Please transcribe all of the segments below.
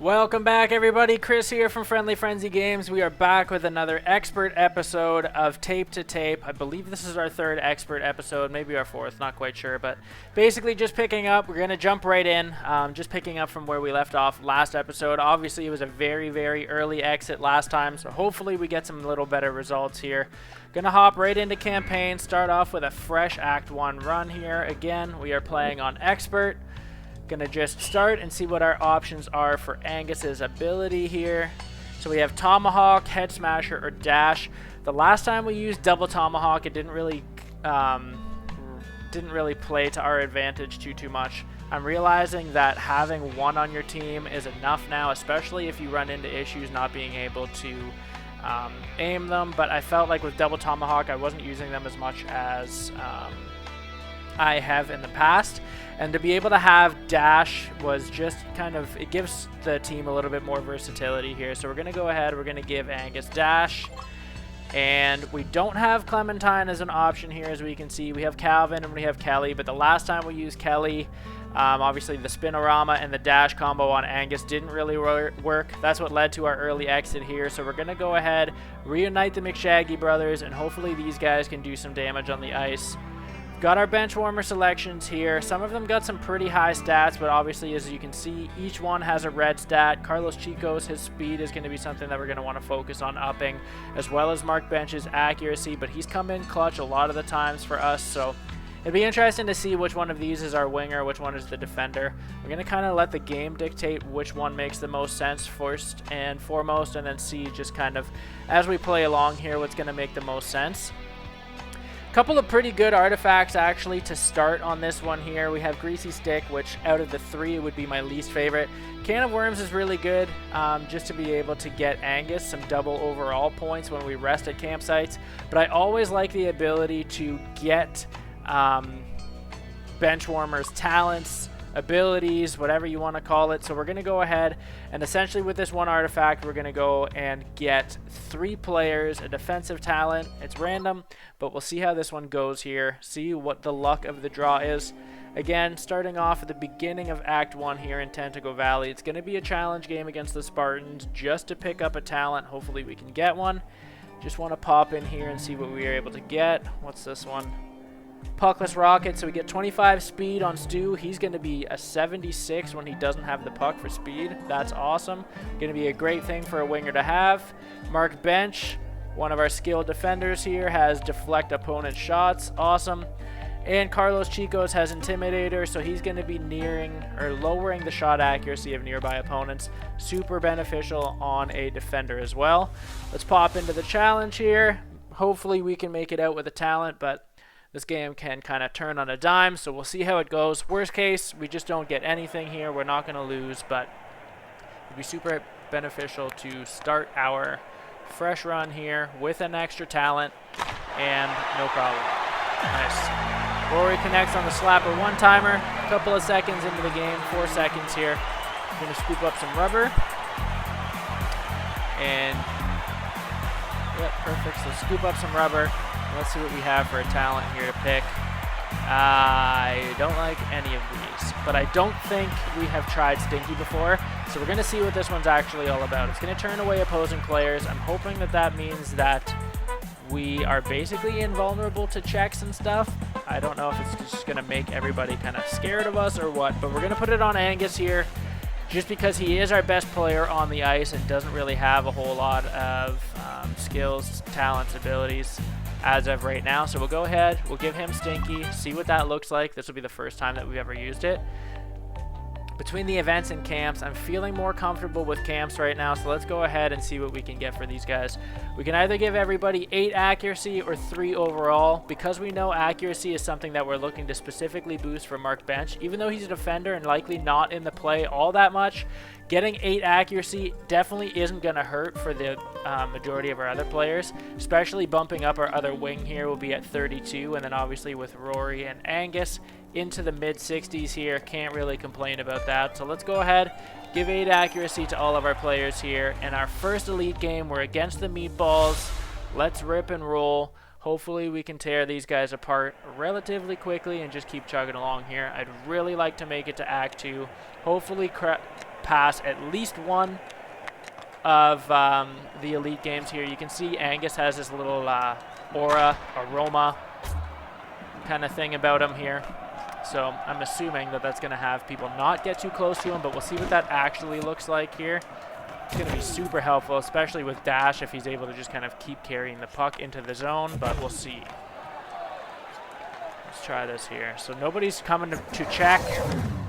Welcome back, everybody. Chris here from Friendly Frenzy Games. We are back with another expert episode of Tape to Tape. I believe this is our third expert episode, maybe our fourth, not quite sure. But basically just picking up, we're going to jump right in, just picking up from where we left off last episode. Obviously, it was a very, very early exit last time, so hopefully we get some little better results here. Going to hop right into campaign, start off with a fresh Act 1 run here. Again, we are playing on Expert. Gonna just start and see what our options are for Angus's ability here. So we have Tomahawk, Head Smasher, or Dash. The last time we used double Tomahawk, it didn't really play to our advantage too much. I'm realizing that having one on your team is enough now, especially if you run into issues not being able to aim them. But I felt like with double Tomahawk, I wasn't using them as much as I have in the past. And to be able to have Dash was just kind of, it gives the team a little bit more versatility here. So we're going to go ahead, we're going to give Angus Dash. And we don't have Clementine as an option here, as we can see. We have Calvin and we have Kelly, but the last time we used Kelly, obviously the Spinorama and the Dash combo on Angus didn't really work. That's what led to our early exit here. So we're going to go ahead, reunite the McShaggy brothers, and hopefully these guys can do some damage on the ice. Got our bench warmer selections here. Some of them got some pretty high stats, but obviously, as you can see, each one has a red stat. Carlos Chico's, his speed is going to be something that we're going to want to focus on upping, as well as Mark Bench's accuracy, but he's come in clutch a lot of the times for us, so it'd be interesting to see which one of these is our winger, which one is the defender. We're going to kind of let the game dictate which one makes the most sense first and foremost, and then see just kind of, as we play along here, what's going to make the most sense. Couple of pretty good artifacts actually to start on this one here. We have Greasy Stick, which out of the three would be my least favorite. Can of Worms is really good, just to be able to get Angus some double overall points when we rest at campsites. But I always like the ability to get Benchwarmer's talents, abilities, whatever you want to call it. So we're going to go ahead and essentially with this one artifact, we're going to go and get 3 players, a defensive talent. It's random, but we'll see how this one goes here. See what the luck of the draw is. Again, starting off at the beginning of Act 1 here in Tentacle Valley. It's going to be a challenge game against the Spartans just to pick up a talent. Hopefully we can get one. Just want to pop in here and see what we are able to get. What's this one? Puckless Rocket, so we get 25 speed on Stu. He's going to be a 76 when he doesn't have the puck for speed. That's awesome. Going to be a great thing for a winger to have. Mark Bench, one of our skilled defenders here, has deflect opponent shots. Awesome. And Carlos Chicos has Intimidator, so he's going to be nearing or lowering the shot accuracy of nearby opponents. Super beneficial on a defender as well. Let's pop into the challenge here. Hopefully we can make it out with a talent, but this game can kind of turn on a dime, so we'll see how it goes. Worst case, we just don't get anything here. We're not going to lose, but it'd be super beneficial to start our fresh run here with an extra talent, and no problem. Nice. Rory connects on the slapper one-timer. A couple of seconds into the game, 4 seconds here. I'm going to scoop up some rubber. And, yep, perfect. So scoop up some rubber. Let's see what we have for a talent here to pick. I don't like any of these, but I don't think we have tried Stinky before, so we're going to see what this one's actually all about. It's going to turn away opposing players. I'm hoping that that means that we are basically invulnerable to checks and stuff. I don't know if it's just going to make everybody kind of scared of us or what, but we're going to put it on Angus here just because he is our best player on the ice and doesn't really have a whole lot of skills, talents, abilities as of right now. So we'll go ahead, we'll give him Stinky, see what that looks like. This will be the first time that we've ever used it. Between the events and camps, I'm feeling more comfortable with camps right now, so let's go ahead and see what we can get for these guys. We can either give everybody 8 accuracy or 3 overall. Because we know accuracy is something that we're looking to specifically boost for Mark Bench, even though he's a defender and likely not in the play all that much, getting 8 accuracy definitely isn't going to hurt for the majority of our other players, especially bumping up our other wing here will be at 32, and then obviously with Rory and Angus into the mid-60s here. Can't really complain about that. So let's go ahead, give 8 accuracy to all of our players here. In our first elite game, we're against the Meatballs. Let's rip and roll. Hopefully we can tear these guys apart relatively quickly and just keep chugging along here. I'd really like to make it to Act 2. Hopefully pass at least one of the elite games here. You can see Angus has this little aura, aroma kind of thing about him here. So I'm assuming that that's going to have people not get too close to him, but we'll see what that actually looks like here. It's going to be super helpful, especially with Dash, if he's able to just kind of keep carrying the puck into the zone, but we'll see. Let's try this here. So nobody's coming to check,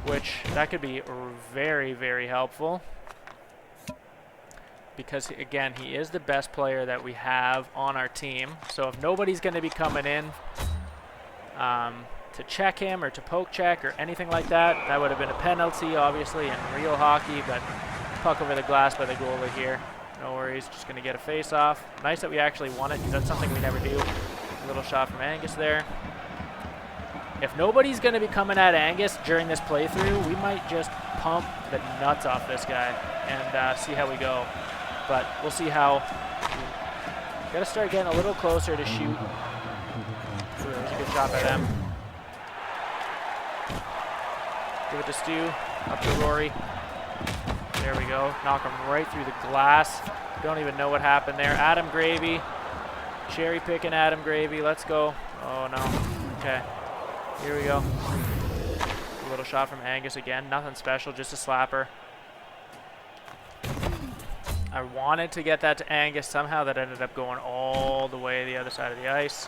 which that could be very, very helpful. Because, again, he is the best player that we have on our team. So if nobody's going to be coming in to check him or to poke check or anything like that, that would have been a penalty, obviously, in real hockey. But puck over the glass by the goalie here. No worries, just going to get a face-off. Nice that we actually won it, because that's something we never do. A little shot from Angus there. If nobody's going to be coming at Angus during this playthrough, we might just pump the nuts off this guy and see how we go. But we'll see how. Got to start getting a little closer to shoot. Ooh, that was a good shot by them. Give it to Stu. Up to Rory. There we go. Knock him right through the glass. Don't even know what happened there. Adam Gravy. Cherry picking Adam Gravy. Let's go. Oh, no. Okay. Here we go. A little shot from Angus again. Nothing special, just a slapper. I wanted to get that to Angus. Somehow that ended up going all the way the other side of the ice.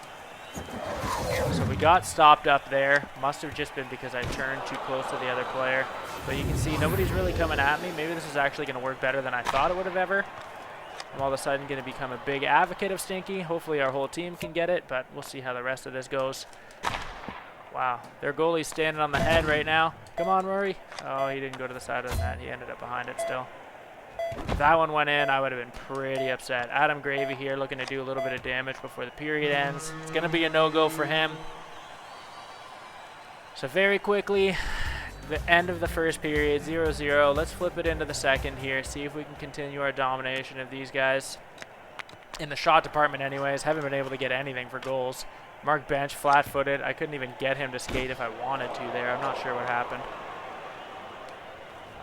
So we got stopped up there. Must have just been because I turned too close to the other player. But you can see nobody's really coming at me. Maybe this is actually going to work better than I thought it would have ever. I'm all of a sudden going to become a big advocate of Stinky. Hopefully our whole team can get it, but we'll see how the rest of this goes. Wow, their goalie's standing on the head right now. Come on, Rory. Oh, he didn't go to the side of the net. He ended up behind it still. If that one went in, I would have been pretty upset. Adam Gravy here looking to do a little bit of damage before the period ends. It's going to be a no-go for him. So very quickly, the end of the first period, 0-0. Let's flip it into the second here, see if we can continue our domination of these guys. In the shot department anyways, haven't been able to get anything for goals. Mark Bench, flat-footed. I couldn't even get him to skate if I wanted to there. I'm not sure what happened.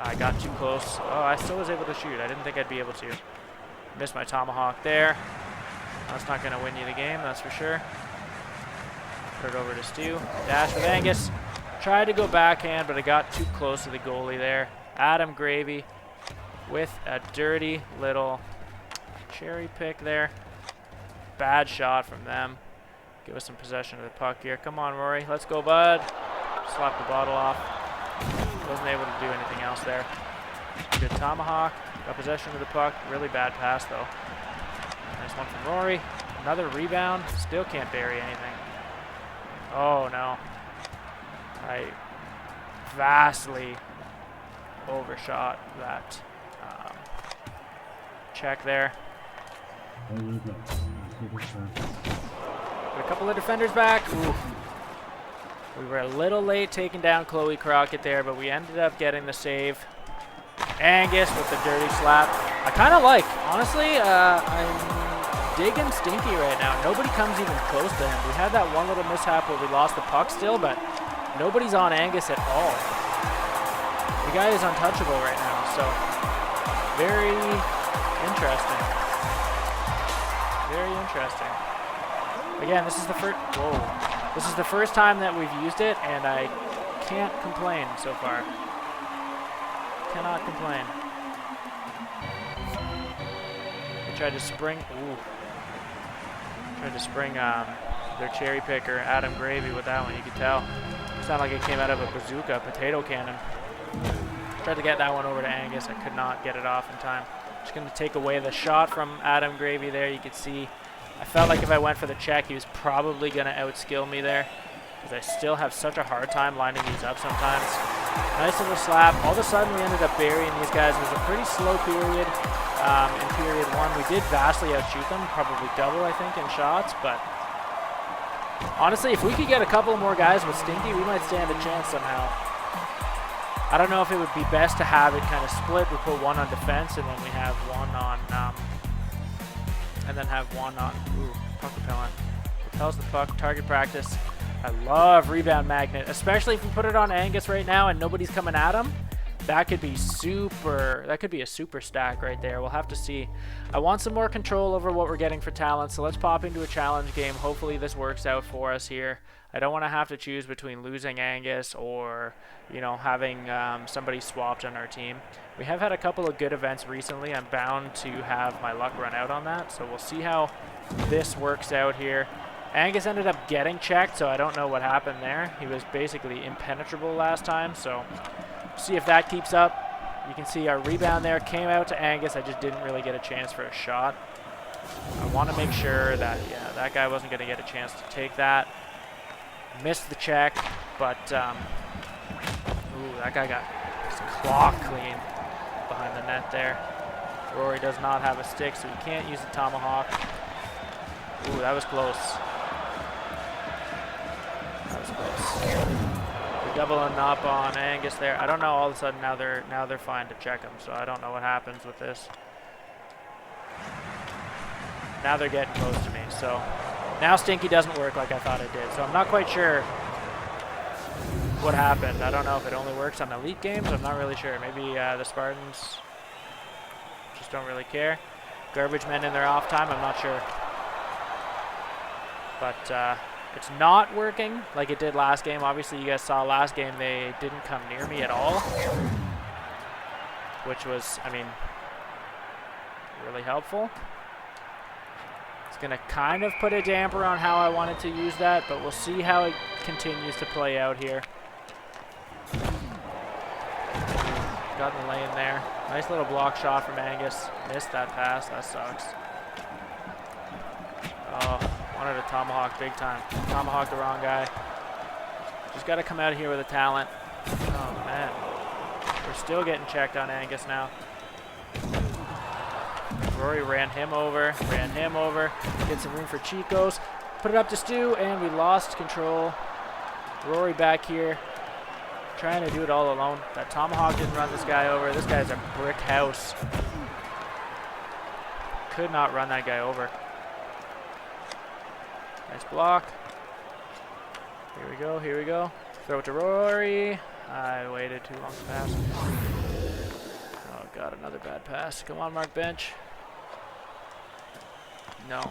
I got too close. Oh, I still was able to shoot. I didn't think I'd be able to. Missed my Tomahawk there. That's not going to win you the game, that's for sure. Put it over to Stu. Dash with Angus. Tried to go backhand, but I got too close to the goalie there. Adam Gravy with a dirty little cherry pick there. Bad shot from them. Give us some possession of the puck here. Come on, Rory. Let's go, bud. Slap the bottle off. Wasn't able to do anything else there. Good Tomahawk. Got possession of the puck. Really bad pass, though. Nice one from Rory. Another rebound. Still can't bury anything. Oh, no. I vastly overshot that check there. Got a couple of defenders back. Ooh. We were a little late taking down Chloe Crockett there, but we ended up getting the save. Angus with the dirty slap. I kind of like, honestly, I'm digging Stinky right now. Nobody comes even close to him. We had that one little mishap where we lost the puck still, but nobody's on Angus at all. The guy is untouchable right now, so very interesting. Very interesting. Again, this is the first. Whoa. This is the first time that we've used it, and I can't complain so far. Cannot complain. They tried to spring. Ooh. Tried to spring their cherry picker, Adam Gravy, with that one. You could tell. It sounded like it came out of a bazooka, potato cannon. Tried to get that one over to Angus. I could not get it off in time. Just going to take away the shot from Adam Gravy there. You could see. I felt like if I went for the check, he was probably going to outskill me there, because I still have such a hard time lining these up sometimes. Nice little slap. All of a sudden, we ended up burying these guys. It was a pretty slow period. In period one, we did vastly outshoot them, probably double, I think, in shots. But honestly, if we could get a couple more guys with Stinky, we might stand a chance somehow. I don't know if it would be best to have it kind of split. We put one on defense, and then we have one on... and then have one on, puck repellent. Repels the puck, target practice. I love Rebound Magnet, especially if we put it on Angus right now and nobody's coming at him. that could be a super stack right there. We'll have to see. I want some more control over what we're getting for talent, so let's pop into a challenge game. Hopefully this works out for us here. I don't want to have to choose between losing Angus or, you know, having somebody swapped on our team. We have had a couple of good events recently. I'm bound to have my luck run out on that, so we'll see how this works out here. Angus ended up getting checked, so I don't know what happened there. He was basically impenetrable last time, so see if that keeps up. You can see our rebound there came out to Angus. I just didn't really get a chance for a shot. I want to make sure that, yeah, that guy wasn't going to get a chance to take that. Missed the check, but ooh, that guy got his claw clean behind the net there. Rory does not have a stick, so he can't use the Tomahawk. Ooh, that was close. That was close. We're doubling up on Angus there. I don't know. All of a sudden now they're fine to check him, so I don't know what happens with this. Now they're getting close to me, so. Now Stinky doesn't work like I thought it did, so I'm not quite sure what happened. I don't know if it only works on elite games. I'm not really sure. Maybe the Spartans just don't really care. Garbage men in their off time, I'm not sure. But it's not working like it did last game. Obviously, you guys saw last game they didn't come near me at all, which was, I mean, really helpful. Going to kind of put a damper on how I wanted to use that, but we'll see how it continues to play out here. Got in the lane there. Nice little block shot from Angus. Missed that pass. That sucks. Oh, wanted a Tomahawk big time. Tomahawk the wrong guy. Just got to come out of here with a talent. Oh, man. We're still getting checked on Angus now. Rory ran him over, get some room for Chicos, put it up to Stu, and we lost control. Rory back here, trying to do it all alone. That Tomahawk didn't run this guy over. This guy's a brick house. Could not run that guy over. Nice block. Here we go, here we go. Throw it to Rory. I waited too long to pass. Oh God, another bad pass. Come on, Mark Bench. No.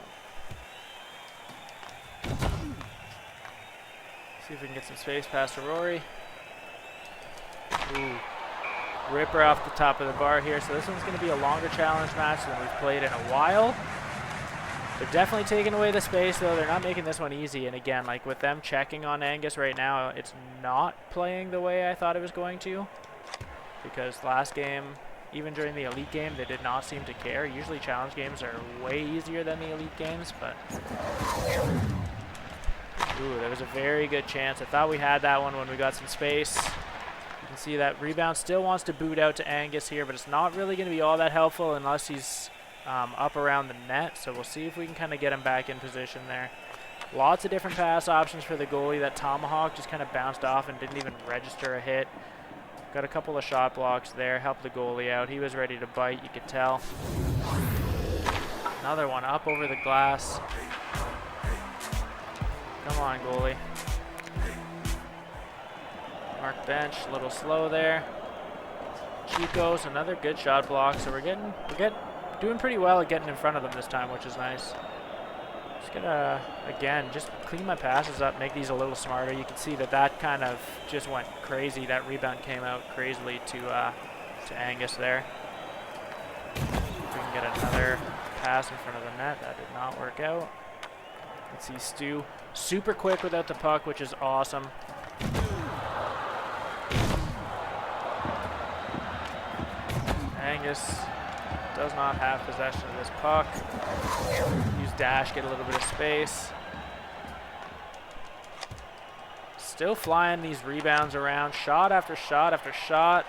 See if we can get some space past to Rory. Ooh. Ripper off the top of the bar here. So this one's going to be a longer challenge match than we've played in a while. They're definitely taking away the space, though. They're not making this one easy. And again, like with them checking on Angus right now, it's not playing the way I thought it was going to. Because last game, even during the elite game, they did not seem to care. Usually challenge games are way easier than the elite games, but ooh, there was a very good chance. I thought we had that one when we got some space. You can see that Rebound still wants to boot out to Angus here, but it's not really going to be all that helpful unless he's up around the net. So we'll see if we can kind of get him back in position there. Lots of different pass options for the goalie. That Tomahawk just kind of bounced off and didn't even register a hit. Got a couple of shot blocks there, helped the goalie out. He was ready to bite, you could tell. Another one up over the glass. Come on, goalie. Mark Bench, a little slow there. Chicos, another good shot block. So we're doing pretty well at getting in front of them this time, which is nice. Just gonna, again, just clean my passes up, make these a little smarter. You can see that kind of just went crazy. That rebound came out crazily to Angus there. If we can get another pass in front of the net. That did not work out. You can see Stu super quick without the puck, which is awesome. Angus does not have possession of this puck. Use dash, get a little bit of space. Still flying these rebounds around, shot after shot after shot.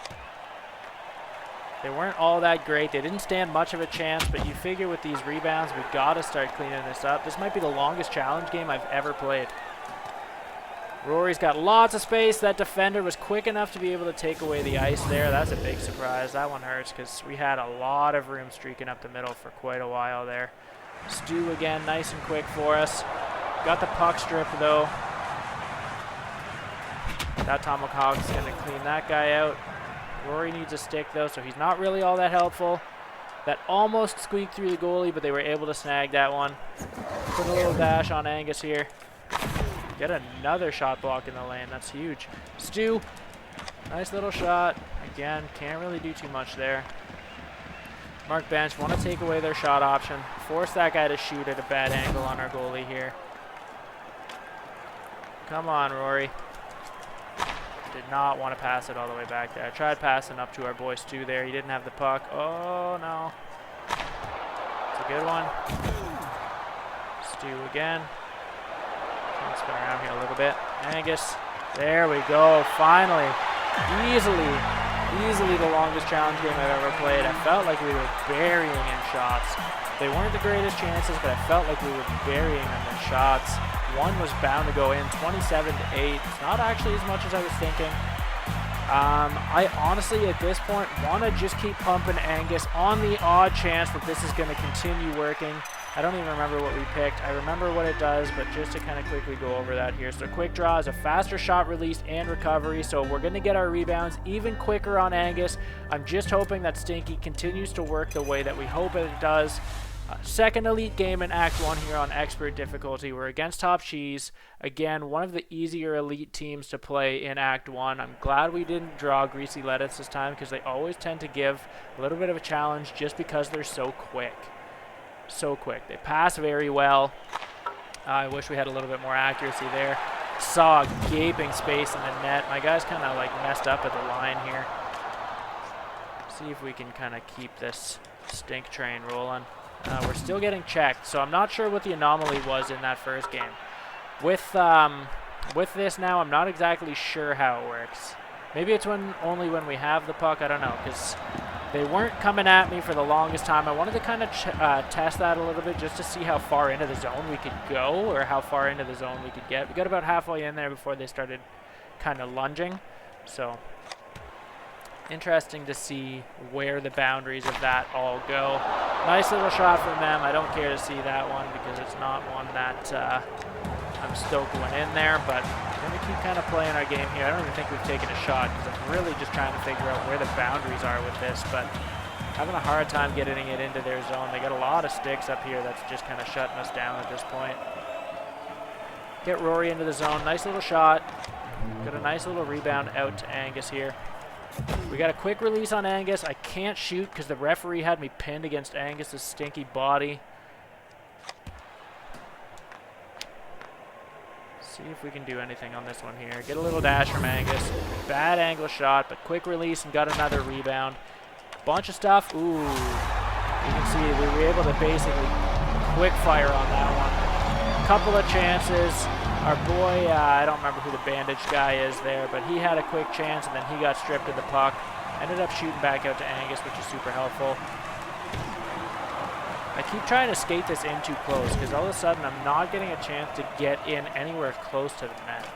They weren't all that great. They didn't stand much of a chance, but you figure with these rebounds, we've got to start cleaning this up. This might be the longest challenge game I've ever played. Rory's got lots of space. That defender was quick enough to be able to take away the ice there. That's a big surprise. That one hurts because we had a lot of room streaking up the middle for quite a while there. Stu again, nice and quick for us. Got the puck strip though. That Tomahawk's going to clean that guy out. Rory needs a stick, though, so he's not really all that helpful. That almost squeaked through the goalie, but they were able to snag that one. Put a little dash on Angus here. Get another shot block in the lane. That's huge. Stu, nice little shot. Again, can't really do too much there. Mark Bench want to take away their shot option. Force that guy to shoot at a bad angle on our goalie here. Come on, Rory. Did not want to pass it all the way back there. I tried passing up to our boy Stu there. He didn't have the puck. Oh, no. It's a good one. Stu again. Spin around here a little bit. Angus. There we go. Finally. Easily the longest challenge game I've ever played. I felt like we were burying in shots. They weren't the greatest chances, but I felt like we were burying them in shots. One was bound to go in, 27-8. It's not actually as much as I was thinking. I honestly, at this point, want to just keep pumping Angus on the odd chance that this is going to continue working. I don't even remember what we picked. I remember what it does, but just to kind of quickly go over that here. So quick draw is a faster shot release and recovery, so we're going to get our rebounds even quicker on Angus. I'm just hoping that Stinky continues to work the way that we hope it does. Second elite game in Act 1 here on Expert difficulty. We're against Top Cheese. Again, one of the easier elite teams to play in Act 1. I'm glad we didn't draw Greasy Lettuce this time because they always tend to give a little bit of a challenge just because they're so quick. So quick. They pass very well. I wish we had a little bit more accuracy there. Saw a gaping space in the net. My guy's kind of like messed up at the line here. See if we can kind of keep this stink train rolling. We're still getting checked, so I'm not sure what the anomaly was in that first game. With this now, I'm not exactly sure how it works. Maybe it's only when we have the puck. I don't know, because they weren't coming at me for the longest time. I wanted to kind of test that a little bit just to see how far into the zone we could go or how far into the zone we could get. We got about halfway in there before they started kind of lunging, so interesting to see where the boundaries of that all go. Nice little shot from them. I don't care to see that one because it's not one that I'm stoked went in there, but we're going to keep kind of playing our game here. I don't even think we've taken a shot because I'm really just trying to figure out where the boundaries are with this, but having a hard time getting it into their zone. They got a lot of sticks up here that's just kind of shutting us down at this point. Get Rory into the zone. Nice little shot. Got a nice little rebound out to Angus here. We got a quick release on Angus. I can't shoot because the referee had me pinned against Angus's stinky body. See if we can do anything on this one here. Get a little dash from Angus. Bad angle shot, but quick release and got another rebound. Bunch of stuff. Ooh. You can see we were able to basically quick fire on that one. Couple of chances. Our boy, I don't remember who the bandaged guy is there, but he had a quick chance and then he got stripped of the puck. Ended up shooting back out to Angus, which is super helpful. I keep trying to skate this in too close because all of a sudden I'm not getting a chance to get in anywhere close to the net.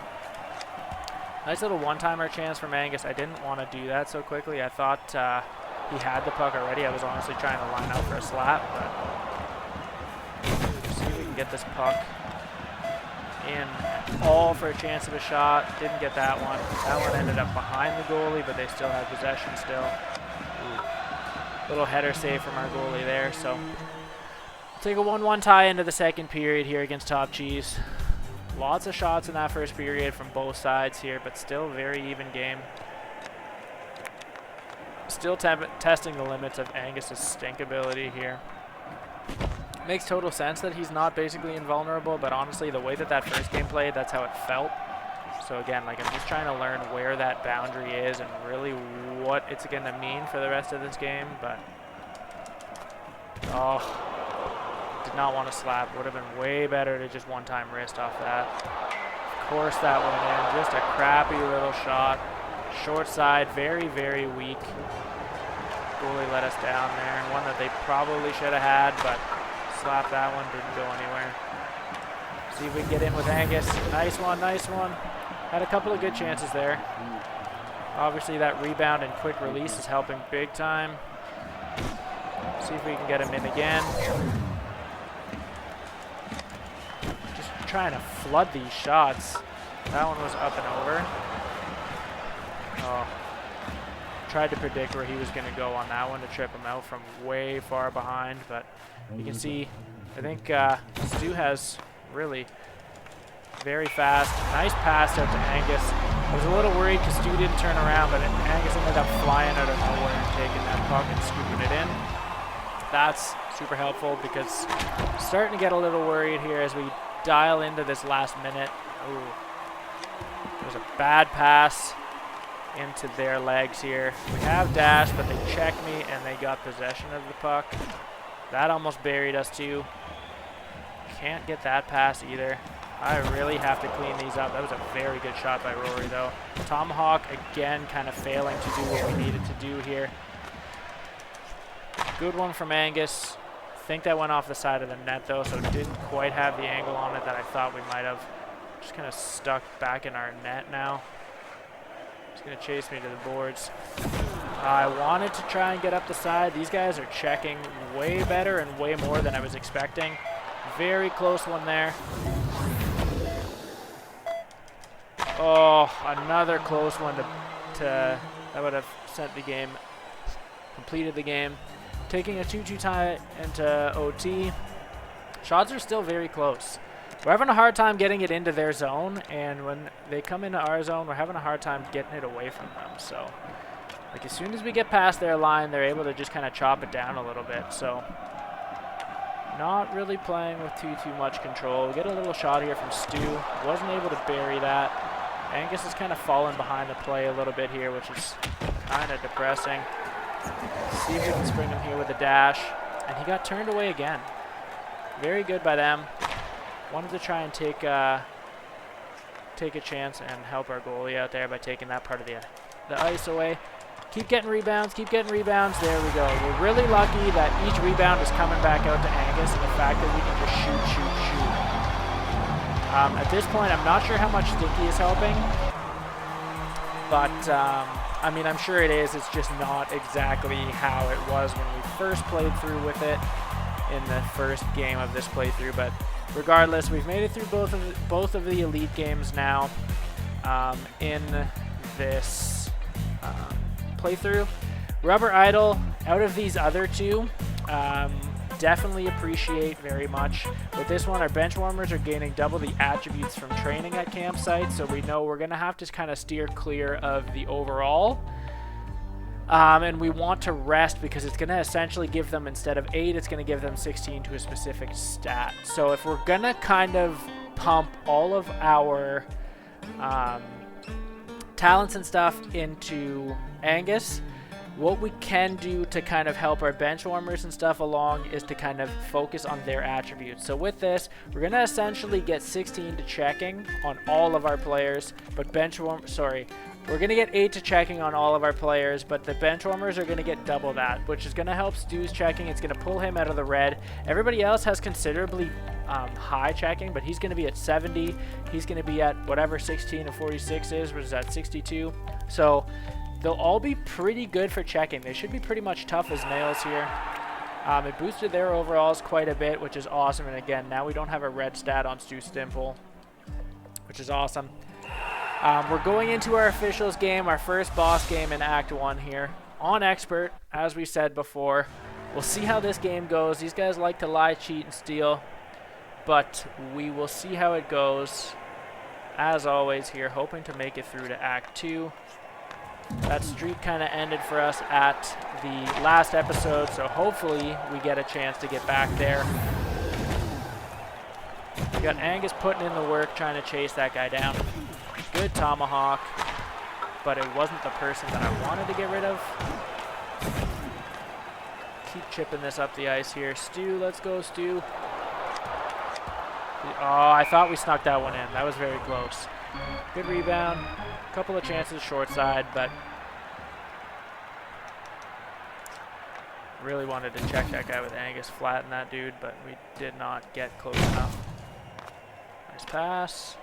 Nice little one-timer chance from Angus. I didn't want to do that so quickly. I thought he had the puck already. I was honestly trying to line up for a slap, but see if we can get this puck in all for a chance of a shot. Didn't get that one. That one ended up behind the goalie, but they still had possession still. Ooh. Little header save from our goalie there. So take a 1-1 tie into the second period here against Top Cheese. Lots of shots in that first period from both sides here, but still very even game. Still testing the limits of Angus's stink ability here. Makes total sense that he's not basically invulnerable, but honestly, the way that that first game played, that's how it felt. So again, like I'm just trying to learn where that boundary is and really what it's going to mean for the rest of this game, but oh, did not want to slap. Would have been way better to just one-time wrist off that. Of course that went in. Just a crappy little shot. Short side, very, very weak. Goalie let us down there, and one that they probably should have had, but slap that one, didn't go anywhere. See if we can get in with Angus. Nice one, nice one. Had a couple of good chances there. Obviously that rebound and quick release is helping big time. See if we can get him in again. Just trying to flood these shots. That one was up and over. Oh. tried to predict where he was going to go on that one to trip him out from way far behind, but you can see, I think Stu has really very fast, nice pass out to Angus. I was a little worried because Stu didn't turn around, but Angus ended up flying out of nowhere and taking that puck and scooping it in. That's super helpful because I'm starting to get a little worried here as we dial into this last minute. Ooh. There's a bad pass into their legs here. We have dash, but they checked me and they got possession of the puck. That almost buried us too. Can't get that pass either. I really have to clean these up. That was a very good shot by Rory though. Tomahawk again kind of failing to do what we needed to do here. Good one from Angus. I think that went off the side of the net though, so it didn't quite have the angle on it that I thought we might have. Just kind of stuck back in our net now. It's going to chase me to the boards. I wanted to try and get up the side. These guys are checking way better and way more than I was expecting. Very close one there. Oh, another close one that would have sent the game, completed the game. Taking a 2-2 tie into OT. Shots are still very close. We're having a hard time getting it into their zone, and when they come into our zone, we're having a hard time getting it away from them. So, like, as soon as we get past their line, they're able to just kind of chop it down a little bit. So, not really playing with too much control. We get a little shot here from Stu. Wasn't able to bury that. Angus is kind of falling behind the play a little bit here, which is kind of depressing. See if we can spring him here with a dash. And he got turned away again. Very good by them. Wanted to try and take a chance and help our goalie out there by taking that part of the ice away. Keep getting rebounds, keep getting rebounds. There we go. We're really lucky that each rebound is coming back out to Angus, and the fact that we can just shoot. At this point, I'm not sure how much Stinky is helping, but I mean, I'm sure it is. It's just not exactly how it was when we first played through with it in the first game of this playthrough. But regardless, we've made it through both of the elite games now in this playthrough. Rubber Idol, out of these other two, definitely appreciate very much. With this one, our bench warmers are gaining double the attributes from training at campsites, so we know we're going to have to kind of steer clear of the overall. And we want to rest because it's going to essentially give them, instead of 8, it's going to give them 16 to a specific stat. So if we're going to kind of pump all of our talents and stuff into Angus, what we can do to kind of help our bench warmers and stuff along is to kind of focus on their attributes. So with this, we're going to essentially get 16 to checking on all of our players, but we're going to get 8 to checking on all of our players, but the bench warmers are going to get double that, which is going to help Stu's checking. It's going to pull him out of the red. Everybody else has considerably high checking, but he's going to be at 70. He's going to be at whatever 16 and 46 is, which is at 62. So they'll all be pretty good for checking. They should be pretty much tough as nails here. It boosted their overalls quite a bit, which is awesome. And again, now we don't have a red stat on Stu Stimple, which is awesome. We're going into our officials game, our first boss game in Act 1 here on Expert, as we said before. We'll see how this game goes. These guys like to lie, cheat, and steal, but we will see how it goes. As always here, hoping to make it through to Act 2. That streak kind of ended for us at the last episode, so hopefully we get a chance to get back there. We got Angus putting in the work, trying to chase that guy down. Good Tomahawk, but it wasn't the person that I wanted to get rid of. Keep chipping this up the ice here. Stu, let's go, Stu. Oh, I thought we snuck that one in. That was very close. Good rebound. Couple of chances short side, but really wanted to check that guy with Angus, flatten that dude, but we did not get close enough. Nice pass.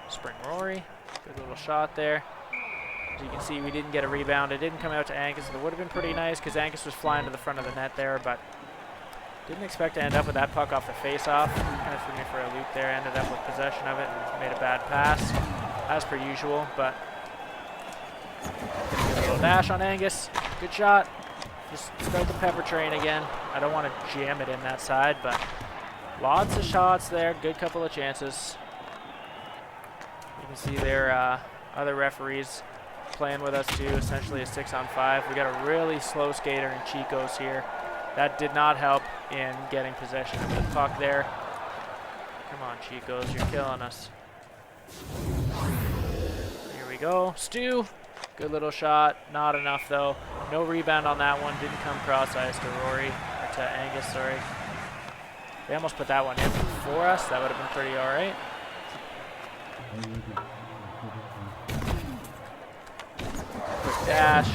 Spring Rory. Good little shot there. As you can see, we didn't get a rebound. It didn't come out to Angus. It would have been pretty nice because Angus was flying to the front of the net there, but didn't expect to end up with that puck off the face-off. Kind of threw me for a loop there. Ended up with possession of it and made a bad pass, as per usual, but a little dash on Angus. Good shot. Just start the pepper train again. I don't want to jam it in that side, but lots of shots there. Good couple of chances. You can see there other referees playing with us too, essentially a 6-on-5. We got a really slow skater in Chico's here. That did not help in getting possession of the puck there. Come on, Chico's, you're killing us. Here we go. Stu, good little shot. Not enough though. No rebound on that one. Didn't come cross ice to Rory, or to Angus, sorry. They almost put that one in for us. That would have been pretty all right. Quick dash.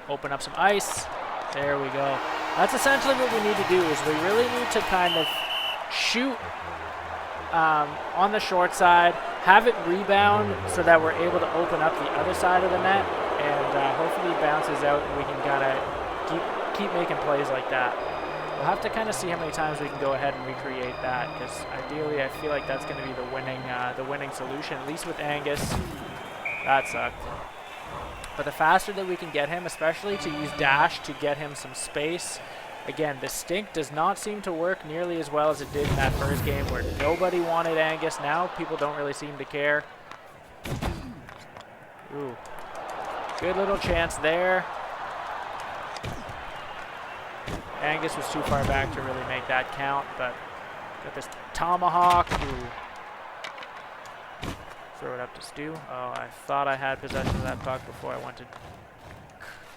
Open up some ice. There we go. That's essentially what we need to do, is we really need to kind of shoot on the short side, have it rebound so that we're able to open up the other side of the net, and hopefully it bounces out and we can kind of keep making plays like that. We'll have to kind of see how many times we can go ahead and recreate that, because ideally I feel like that's going to be the winning solution, at least with Angus. That sucked. But the faster that we can get him, especially to use dash to get him some space. Again, the stink does not seem to work nearly as well as it did in that first game where nobody wanted Angus. Now people don't really seem to care. Ooh. Good little chance there. Angus was too far back to really make that count, but got this Tomahawk. Ooh. Throw it up to Stu. Oh, I thought I had possession of that puck before I went to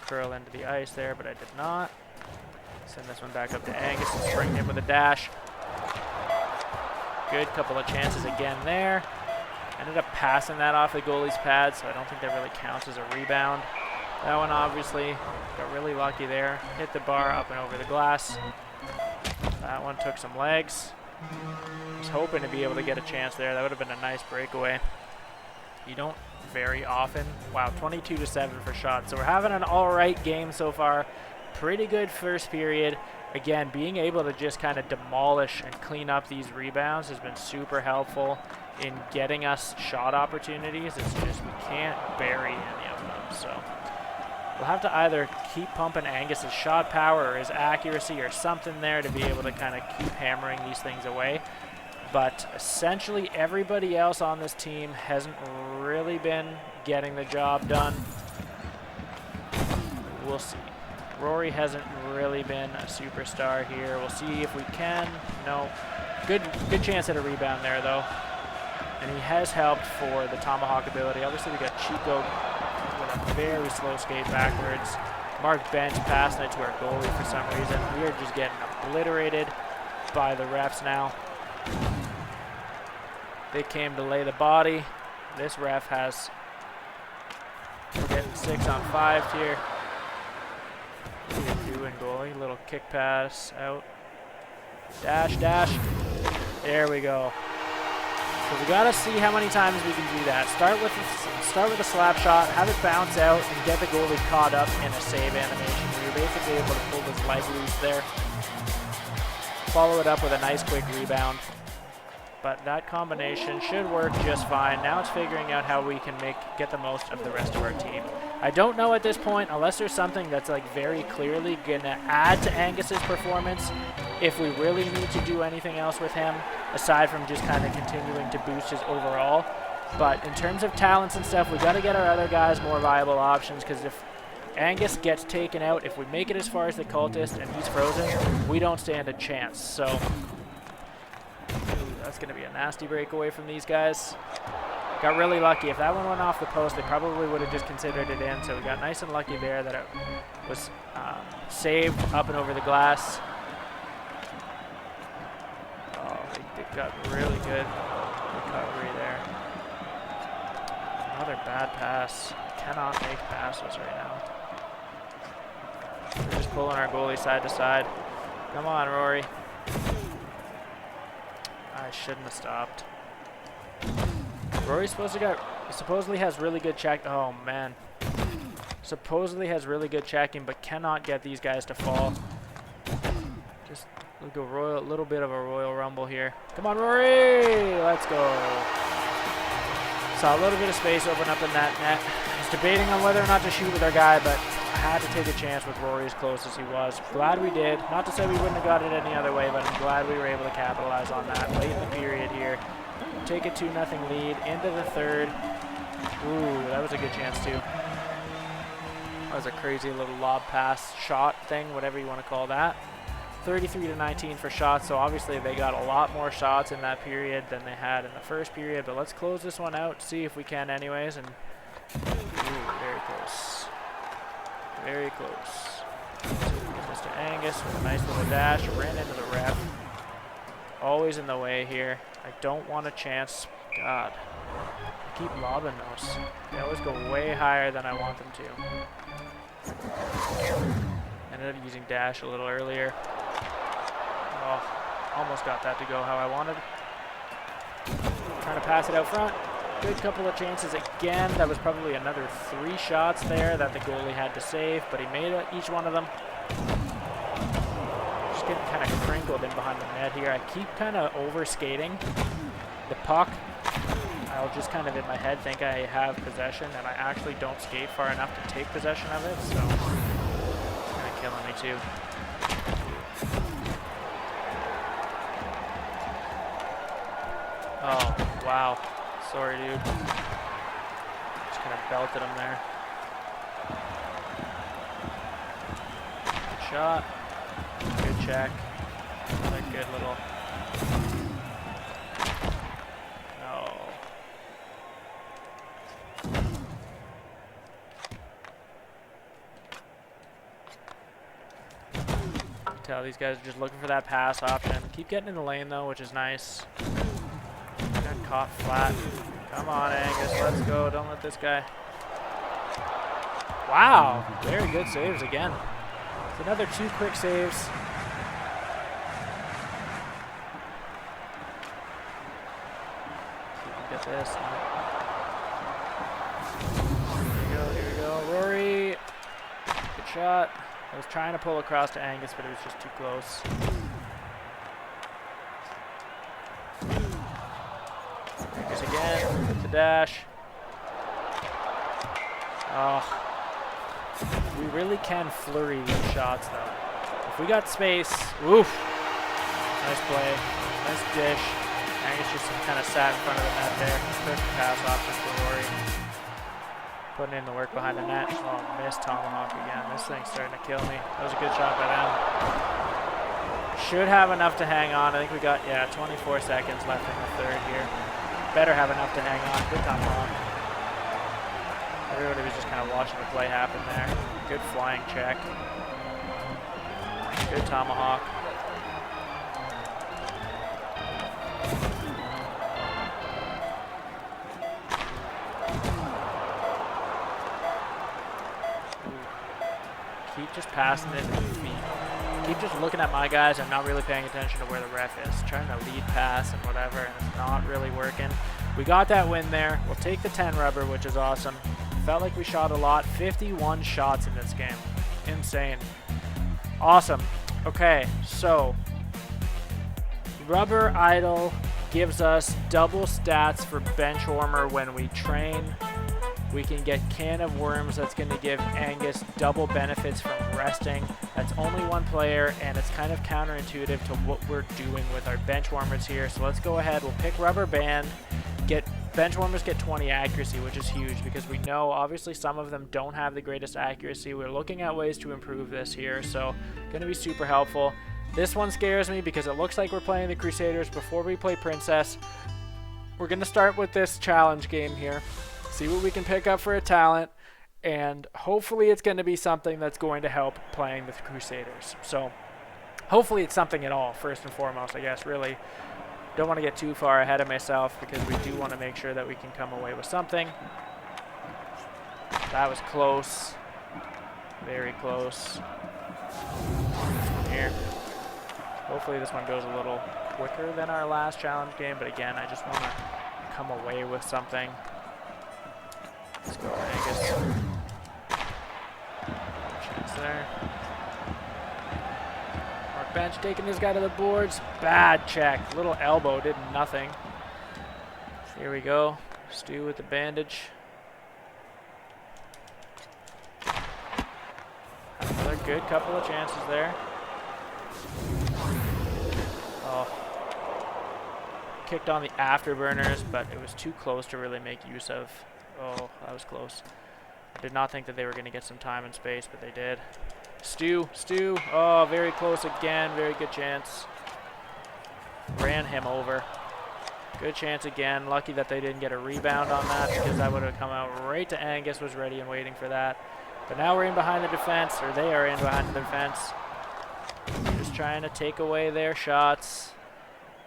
curl into the ice there, but I did not. Send this one back up to Angus and spring him with a dash. Good couple of chances again there. Ended up passing that off the goalie's pad, so I don't think that really counts as a rebound. That one obviously got really lucky there. Hit the bar up and over the glass. That one took some legs. Was hoping to be able to get a chance there. That would have been a nice breakaway. You don't very often. Wow, 22-7 for shots. So we're having an all right game so far. Pretty good first period. Again, being able to just kind of demolish and clean up these rebounds has been super helpful in getting us shot opportunities. It's just we can't bury any of them. So we'll have to either keep pumping Angus's shot power or his accuracy or something there to be able to kind of keep hammering these things away. But essentially everybody else on this team hasn't really been getting the job done. We'll see. Rory hasn't really been a superstar here. We'll see if we can. No. Good chance at a rebound there, though. And he has helped for the Tomahawk ability. Obviously, we got Chico with a very slow skate backwards. Mark Bench passing it to our goalie for some reason. We are just getting obliterated by the refs now. They came to lay the body. This ref has, we're getting 6-on-5 here. What are you doing, goalie? Little kick pass out. Dash, dash. There we go. So we gotta see how many times we can do that. Start with a slap shot, have it bounce out, and get the goalie caught up in a save animation. You're basically able to pull this leg loose there. Follow it up with a nice quick rebound. But that combination should work just fine. Now it's figuring out how we can get the most of the rest of our team. I don't know at this point, unless there's something that's like very clearly gonna add to Angus's performance, if we really need to do anything else with him, aside from just kind of continuing to boost his overall. But in terms of talents and stuff, we gotta get our other guys more viable options, because if Angus gets taken out, if we make it as far as the cultist and he's frozen, we don't stand a chance. So that's going to be a nasty breakaway from these guys. Got really lucky. If that one went off the post, they probably would have just considered it in. So we got nice and lucky there that it was saved up and over the glass. Oh, they got really good recovery there. Another bad pass. Cannot make passes right now. We're just pulling our goalie side to side. Come on, Rory. I shouldn't have stopped. Rory supposedly has really good check. Oh man. Supposedly has really good checking, but cannot get these guys to fall. Just like a little bit of a Royal Rumble here. Come on, Rory! Let's go. Saw a little bit of space open up in that net. was debating on whether or not to shoot with our guy, but I had to take a chance with Rory as close as he was. Glad we did. Not to say we wouldn't have got it any other way, but I'm glad we were able to capitalize on that late in the period here. Take a 2-0 lead into the third. Ooh, that was a good chance too. That was a crazy little lob pass shot thing, whatever you want to call that. 33-19 for shots, so obviously they got a lot more shots in that period than they had in the first period, but let's close this one out, see if we can anyways, and ooh, very close. Very close. Get this to Angus with a nice little dash, ran into the ref. Always in the way here. I don't want a chance. God. I keep lobbing those. They always go way higher than I want them to. Ended up using dash a little earlier. Oh, almost got that to go how I wanted. Trying to pass it out front. Good couple of chances again. That was probably another 3 shots there that the goalie had to save, but he made each one of them. Just getting kind of crinkled in behind the net here. I keep kind of over skating the puck. I'll just kind of in my head think I have possession, and I actually don't skate far enough to take possession of it, so it's kind of killing me too. Oh, wow. Sorry, dude. Just kind of belted him there. Good shot. Good check. Another good little... No. Tell these guys are just looking for that pass option. Keep getting in the lane, though, which is nice. Got caught flat. Come on, Angus, let's go. Don't let this guy. Wow, very good saves again. It's another 2 quick saves. Get this. Here we go. Rory. Good shot. I was trying to pull across to Angus, but it was just too close. Angus again, with the dash. Oh. We really can flurry these shots, though. If we got space, oof. Nice play, nice dish. Angus just kind of sat in front of the net there. Perfect pass option for Rory. Putting in the work behind the net. Oh, missed Tomahawk again. This thing's starting to kill me. That was a good shot by them. Should have enough to hang on. I think we got, 24 seconds left in the third here. Better have enough to hang on. Good Tomahawk. Everybody was just kind of watching the play happen there. Good flying check. Good Tomahawk. Keep just passing it with feet. Keep just looking at my guys and not really paying attention to where the ref is. Trying to lead pass and whatever, and it's not really working. We got that win there. We'll take the 10 rubber, which is awesome. Felt like we shot a lot. 51 shots in this game. Insane. Awesome. Okay, so rubber idle gives us double stats for bench warmer when we train. We can get can of worms. That's going to give Angus double benefits from resting. That's only 1 player, and it's kind of counterintuitive to what we're doing with our bench warmers here. So let's go ahead. We'll pick Rubberband. Bench warmers get 20 accuracy, which is huge because we know obviously some of them don't have the greatest accuracy. We're looking at ways to improve this here, so going to be super helpful. This one scares me because it looks like we're playing the Crusaders before we play Princess. We're going to start with this challenge game here. See what we can pick up for a talent, and hopefully it's going to be something that's going to help playing the Crusaders. So hopefully it's something at all, first and foremost, I guess, really. Don't want to get too far ahead of myself because we do want to make sure that we can come away with something. That was close. Very close. This one here. Hopefully this one goes a little quicker than our last challenge game, but again, I just want to come away with something. Let's go, Angus. Chance there. Mark Bench taking this guy to the boards. Bad check. Little elbow did nothing. Here we go. Stu with the bandage. good couple of chances there. Oh. Kicked on the afterburners, but it was too close to really make use of. Oh, that was close. I did not think that they were going to get some time and space, but they did. Stu. Oh, very close again. Very good chance. Ran him over. Good chance again. Lucky that they didn't get a rebound on that because that would have come out right to Angus, was ready and waiting for that. But now we're in behind the defense, or they are in behind the defense. Just trying to take away their shots.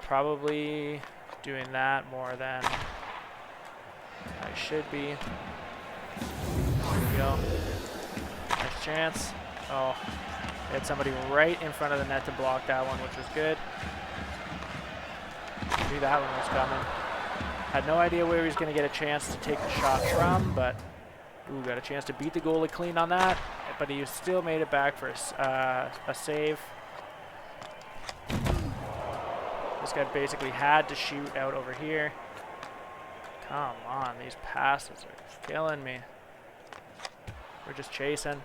Probably doing that more than I should be. There we go. Nice chance. Oh, they had somebody right in front of the net to block that one, which was good. Knew that one was coming. Had no idea where he was going to get a chance to take the shot from, but ooh, got a chance to beat the goalie clean on that. But he still made it back for a save. This guy basically had to shoot out over here. Come on, these passes are killing me. We're just chasing.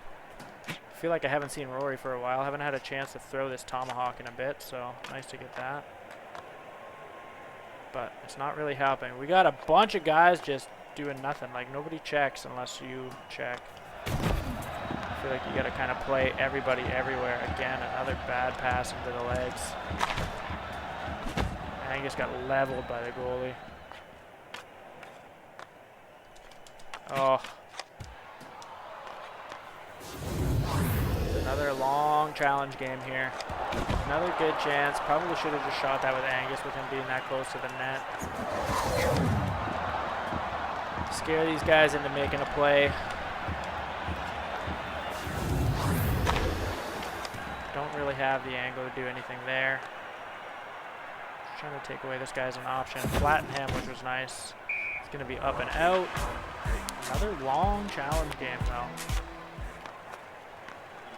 I feel like I haven't seen Rory for a while. I haven't had a chance to throw this Tomahawk in a bit, so nice to get that. But it's not really helping. We got a bunch of guys just doing nothing. Like, nobody checks unless you check. I feel like you got to kind of play everybody everywhere. Again, another bad pass into the legs. Angus got leveled by the goalie. Oh. Another long challenge game here. Another good chance. Probably should have just shot that with Angus with him being that close to the net. Scare these guys into making a play. Don't really have the angle to do anything there. Just trying to take away this guy as an option. Flatten him, which was nice. It's going to be up and out. Another long challenge game, though.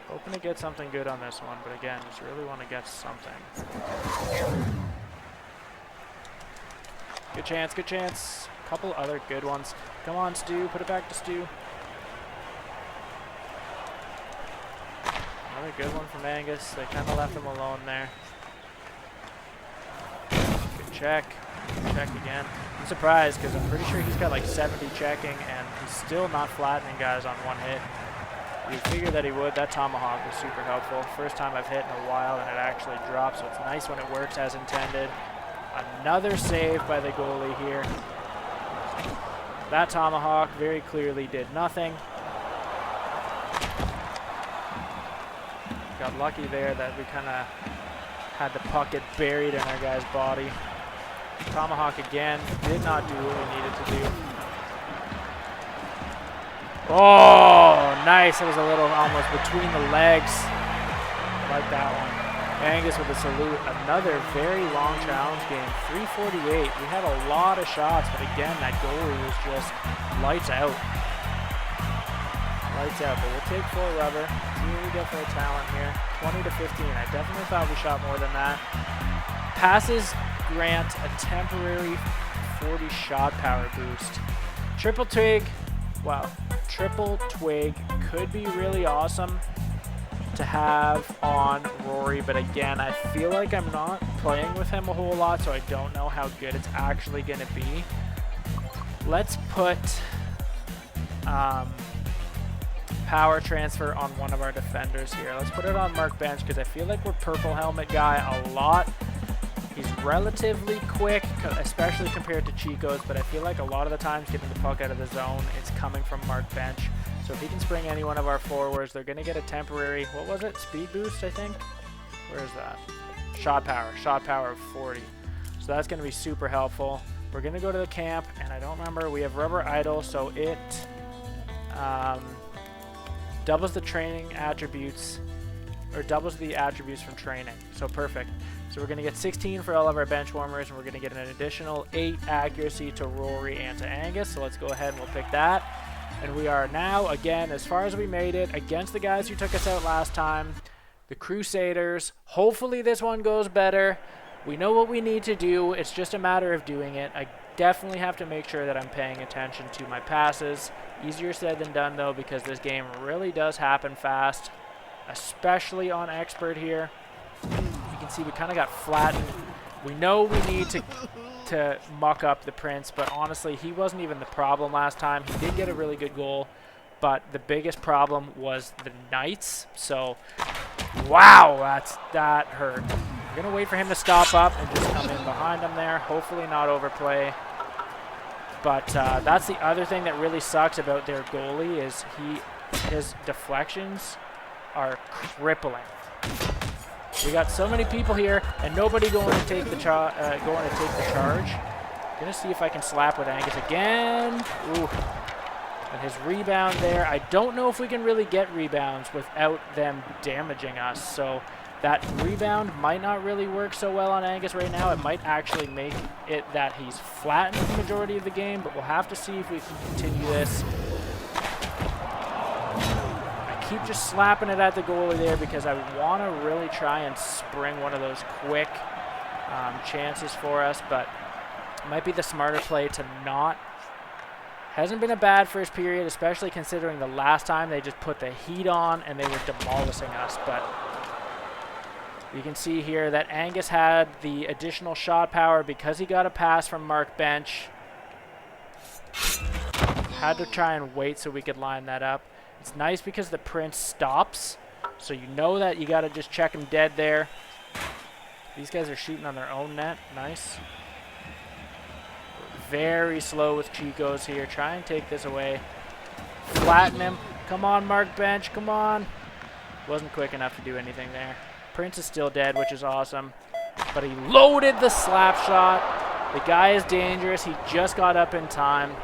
Hoping to get something good on this one, but again, just really want to get something. Good chance, good chance. A couple other good ones. Come on, Stu, put it back to Stu. Another good one from Angus. They kind of left him alone there. Good check. Good check again. I'm surprised because I'm pretty sure he's got like 70 checking and he's still not flattening guys on one hit. You figure that he would. That Tomahawk was super helpful. First time I've hit in a while and it actually drops, so it's nice when it works as intended. Another save by the goalie here. That Tomahawk very clearly did nothing. Got lucky there that we kind of had the puck get buried in our guy's body. Tomahawk again did not do what we needed to do. Oh, nice. It was a little almost between the legs. Like that one. Angus with a salute. Another very long challenge game. 3:48. We had a lot of shots, but again, that goalie was just lights out. Lights out, but we'll take 4 rubber. See what we get for the talent here. 20 to 15. I definitely thought we shot more than that. Passes grant a temporary 40 shot power boost. Triple twig. Wow. Triple twig could be really awesome to have on Rory, but again, I feel like I'm not playing with him a whole lot, so I don't know how good it's actually going to be. Let's put power transfer on one of our defenders here. Let's put it on Mark Bench because I feel like we're purple helmet guy a lot. He's relatively quick, especially compared to Chico's, but I feel like a lot of the times getting the puck out of the zone, it's coming from Mark Bench. So if he can spring any one of our forwards, they're going to get a temporary, what was it? Speed boost, I think? Where is that? Shot power of 40. So that's going to be super helpful. We're going to go to the camp, and I don't remember, we have rubber idle, so it doubles the training attributes, or doubles the attributes from training. So perfect. So we're going to get 16 for all of our bench warmers, and we're going to get an additional 8 accuracy to Rory and to Angus. So let's go ahead and we'll pick that. And we are now, again, as far as we made it, against the guys who took us out last time, the Crusaders. Hopefully this one goes better. We know what we need to do. It's just a matter of doing it. I definitely have to make sure that I'm paying attention to my passes. Easier said than done, though, because this game really does happen fast. especially on expert here. You can see we kind of got flattened. We know we need to muck up the Prince, but honestly, he wasn't even the problem last time. He did get a really good goal, but the biggest problem was the Knights. So, wow, that hurt. We're going to wait for him to stop up and just come in behind him there. Hopefully not overplay. But that's the other thing that really sucks about their goalie is his deflections are crippling. We got so many people here and nobody going to take the charge. Gonna see if I can slap with Angus again. Ooh. And his rebound there. I don't know if we can really get rebounds without them damaging us. So that rebound might not really work so well on Angus right now. It might actually make it that he's flattened the majority of the game, but we'll have to see if we can continue this. I keep just slapping it at the goalie there because I want to really try and spring one of those quick chances for us, but it might be the smarter play to not. Hasn't been a bad first period, especially considering the last time they just put the heat on and they were demolishing us, but you can see here that Angus had the additional shot power because he got a pass from Mark Bench. Had to try and wait so we could line that up. It's nice because the Prince stops, so you know that you got to just check him dead there. These guys are shooting on their own net. Nice. Very slow with Chico's here. Try and take this away. Flatten him. Come on, Mark Bench. Come on. Wasn't quick enough to do anything there. Prince is still dead, which is awesome. But he loaded the slap shot. The guy is dangerous. He just got up in time.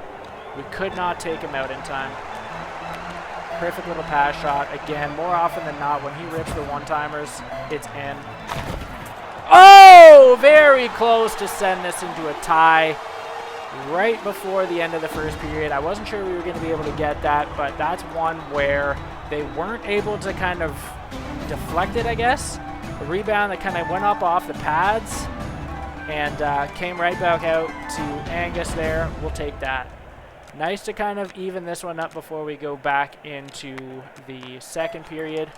We could not take him out in time. Perfect little pass shot. Again, more often than not, when he rips the one-timers, it's in. Oh! Very close to send this into a tie right before the end of the first period. I wasn't sure we were going to be able to get that, but that's one where they weren't able to kind of deflect it, I guess. A rebound that kind of went up off the pads and came right back out to Angus there. We'll take that. Nice to kind of even this one up before we go back into the second period.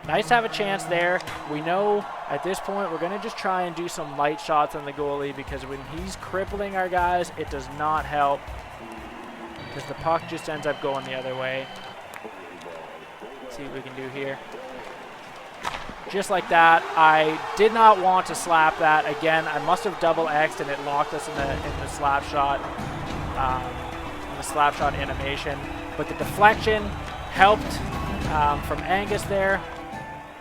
Nice to have a chance there. We know at this point we're going to just try and do some light shots on the goalie because when he's crippling our guys, it does not help because the puck just ends up going the other way. Let's see what we can do here. Just like that. I did not want to slap that. Again, I must have double X'd and it locked us in the slap shot. The slap shot animation, but the deflection helped from Angus there.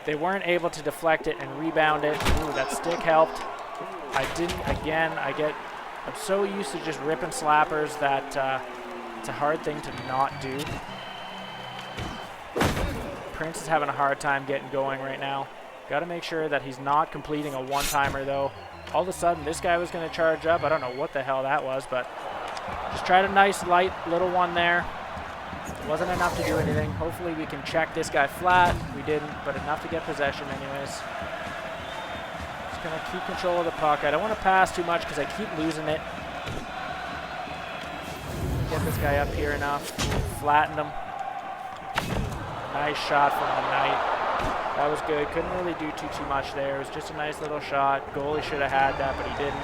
They weren't able to deflect it and rebound it. Ooh, that stick helped. I didn't, again, I'm so used to just ripping slappers that it's a hard thing to not do. Prince is having a hard time getting going right now. Got to make sure that he's not completing a one-timer though. All of a sudden, this guy was going to charge up. I don't know what the hell that was, but just tried a nice light little one there. Wasn't enough to do anything. Hopefully we can check this guy flat. We didn't, but enough to get possession anyways. Just going to keep control of the puck. I don't want to pass too much because I keep losing it. Get this guy up here enough. Flattened him. Nice shot from the Knight. That was good. Couldn't really do too much there. It was just a nice little shot. Goalie should have had that, but he didn't.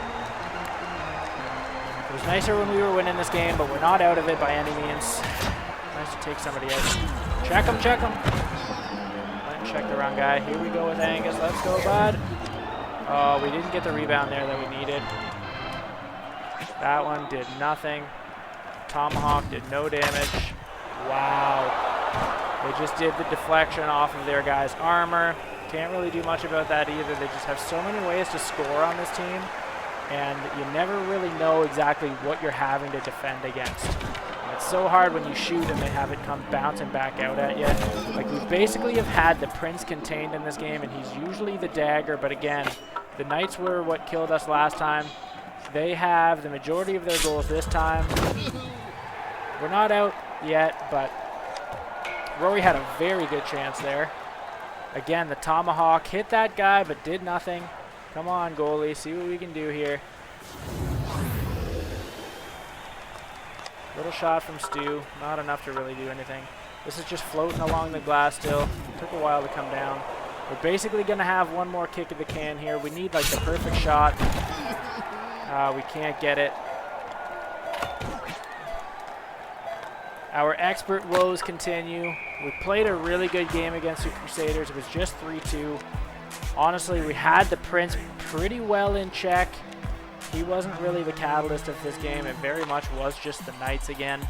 It was nicer when we were winning this game, but we're not out of it by any means. Nice to take somebody out. Check him, check him. Let check the wrong guy. Here we go with Angus. Let's go, bud. Oh, we didn't get the rebound there that we needed. That one did nothing. Tomahawk did no damage. Wow. They just did the deflection off of their guy's armor. Can't really do much about that either. They just have so many ways to score on this team, and you never really know exactly what you're having to defend against. And it's so hard when you shoot and they have it come bouncing back out at you. Like, we basically have had the Prince contained in this game, and he's usually the dagger, but again, the Knights were what killed us last time. They have the majority of their goals this time. We're not out yet, but Rory had a very good chance there. Again, the Tomahawk hit that guy, but did nothing. Come on, goalie, see what we can do here. Little shot from Stu, not enough to really do anything. This is just floating along the glass still. Took a while to come down. We're basically going to have one more kick of the can here. We need like the perfect shot. We can't get it. Our expert woes continue. We played a really good game against the Crusaders. It was just 3-2. Honestly, we had the Prince pretty well in check. He wasn't really the catalyst of this game. It very much was just the Knights again.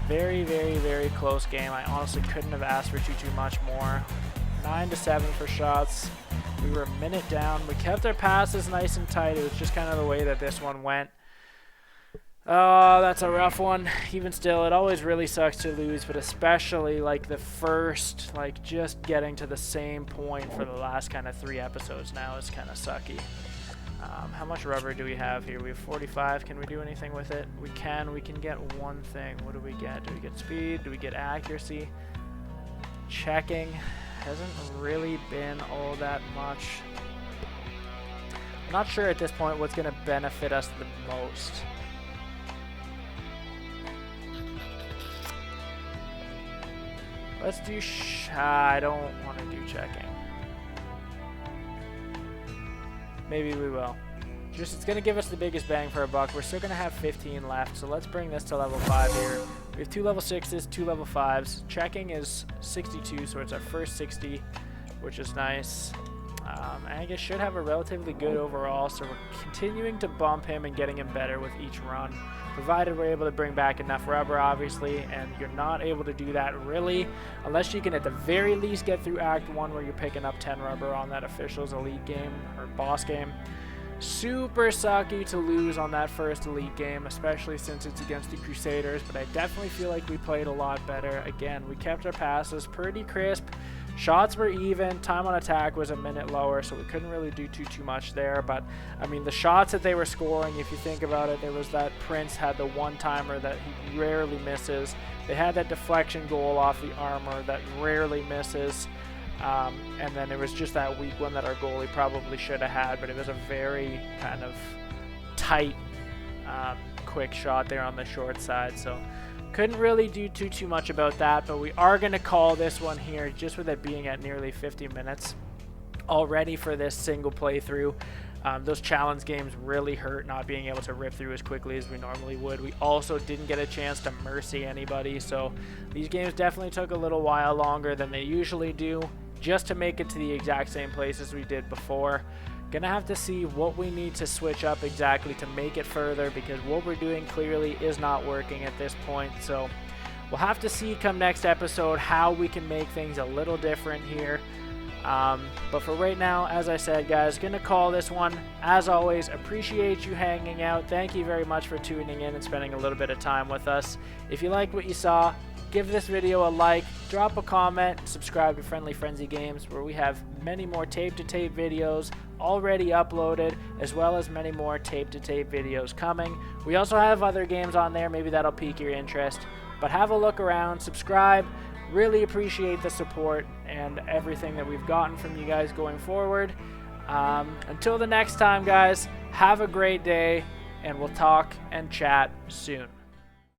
Very, very, very close game. I honestly couldn't have asked for too much more. 9-7 for shots. We were a minute down. We kept our passes nice and tight. It was just kind of the way that this one went. Oh, that's a rough one. Even still, it always really sucks to lose, but especially like the first, like just getting to the same point for the last kind of 3 episodes now is kind of sucky. How much rubber do we have here? We have 45. Can we do anything with it? We can. We can get one thing. What do we get? Do we get speed? Do we get accuracy? Checking hasn't really been all that much. I'm not sure at this point what's going to benefit us the most. Let's do I don't want to do checking. Maybe we will. Just it's going to give us the biggest bang for our buck. We're still going to have 15 left, so let's bring this to level 5 here. We have 2 level 6s, 2 level 5s. Checking is 62, so it's our first 60, which is nice. Angus should have a relatively good overall, so we're continuing to bump him and getting him better with each run, provided we're able to bring back enough rubber, obviously, and you're not able to do that really unless you can at the very least get through Act 1 where you're picking up 10 rubber on that officials elite game or boss game. Super sucky to lose on that first elite game, especially since it's against the Crusaders, but I definitely feel like we played a lot better. Again, we kept our passes pretty crisp. Shots were even, time on attack was a minute lower, so we couldn't really do too much there. But I mean, the shots that they were scoring, if you think about it, there was that Prince had the one-timer that he rarely misses. They had that deflection goal off the armor that rarely misses. And then there was just that weak one that our goalie probably should have had, but it was a very kind of tight, quick shot there on the short side. So couldn't really do too much about that, but we are going to call this one here just with it being at nearly 50 minutes already for this single playthrough. Those challenge games really hurt not being able to rip through as quickly as we normally would. We also didn't get a chance to mercy anybody, so these games definitely took a little while longer than they usually do just to make it to the exact same place as we did before. Gonna have to see what we need to switch up exactly to make it further, because what we're doing clearly is not working at this point. So we'll have to see come next episode how we can make things a little different here. But for right now, as I said, guys, gonna call this one. As always, appreciate you hanging out. Thank you very much for tuning in and spending a little bit of time with us. If you liked what you saw, give this video a like, drop a comment, subscribe to Friendly Frenzy Games, where we have many more tape-to-tape videos already uploaded, as well as many more tape-to-tape videos coming. We also have other games on there, maybe that'll pique your interest. But have a look around, subscribe. Really appreciate the support and everything that we've gotten from you guys going forward. Until the next time, guys, have a great day, and we'll talk and chat soon.